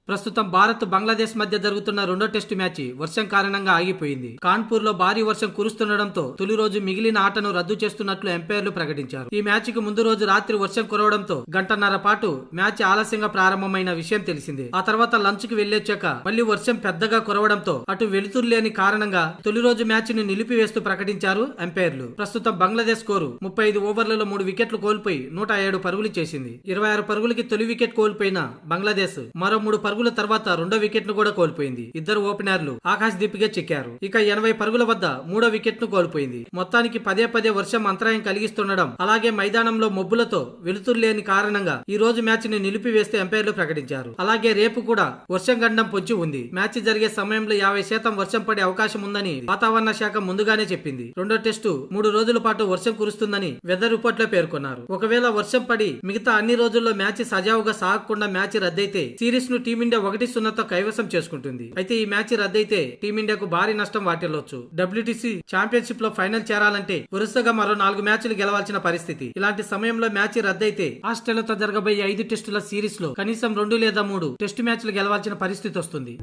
ప్రస్తుతం భారత్ బంగ్లాదేశ్ మధ్య జరుగుతున్న రెండో టెస్టు మ్యాచ్ వర్షం కారణంగా ఆగిపోయింది. కాన్పూర్ లో భారీ వర్షం కురుస్తుండటంతో తొలి రోజు మిగిలిన ఆటను రద్దు చేస్తున్నట్లు ఎంపైర్లు ప్రకటించారు. ఈ మ్యాచ్ కు ముందు రోజు రాత్రి వర్షం కురవడంతో గంటన్నర పాటు మ్యాచ్ ఆలస్యంగా ప్రారంభమైన విషయం తెలిసిందే. ఆ తర్వాత లంచ్ కు వెళ్లొచ్చాక మళ్లీ వర్షం పెద్దగా కురవడంతో అటు వెలుతురు లేని కారణంగా తొలి రోజు మ్యాచ్ ని నిలిపివేస్తూ ప్రకటించారు ఎంపైర్లు. ప్రస్తుతం బంగ్లాదేశ్ స్కోరు 35 ఓవర్లలో 3 వికెట్లు కోల్పోయి 107 పరుగులు చేసింది. 26 పరుగులకి తొలి వికెట్ కోల్పోయిన బంగ్లాదేశ్ మరో 3 పరుగుల తర్వాత రెండో వికెట్ ను కూడా కోల్పోయింది. ఇద్దరు ఓపెనర్లు ఆకాశ్ దీప్ గా చిక్కారు. ఇక 80 పరుగుల వద్ద మూడో వికెట్ ను కోల్పోయింది. మొత్తానికి పదే వర్షం అంతరాయం కలిగిస్తుండడం, అలాగే మైదానంలో మబ్బులతో వెలుతురు లేని కారణంగా ఈ రోజు మ్యాచ్ ని నిలిపివేస్తే ఎంపైర్లు ప్రకటించారు. అలాగే రేపు కూడా వర్షం గండం పొంచి ఉంది. మ్యాచ్ జరిగే సమయంలో 50% వర్షం పడే అవకాశం ఉందని వాతావరణ శాఖ ముందుగానే చెప్పింది. రెండో టెస్టు 3 రోజుల పాటు వర్షం కురుస్తుందని వెదర్ రిపోర్ట్ లో పేర్కొన్నారు. ఒకవేళ వర్షం పడి మిగతా అన్ని రోజుల్లో మ్యాచ్ సజావుగా సాగకుండా మ్యాచ్ రద్దయితే సిరీస్ ను టీమిండియా 1-0తో కైవసం చేసుకుంటుంది. అయితే ఈ మ్యాచ్ రద్దయితే టీమిండియాకు భారీ నష్టం వాటిల్లొచ్చు. WTC ఛాంపియన్షిప్ లో ఫైనల్ చేరాలంటే వరుసగా మరో 4 మ్యాచ్లు గెలవాల్సిన పరిస్థితి. ఇలాంటి సమయంలో మ్యాచ్ రద్దయితే ఆస్ట్రేలియాతో జరగబోయే 5 టెస్టుల సిరీస్ లో కనీసం 2 లేదా 3 టెస్టు మ్యాచ్లు గెలవాల్సిన పరిస్థితి వస్తుంది.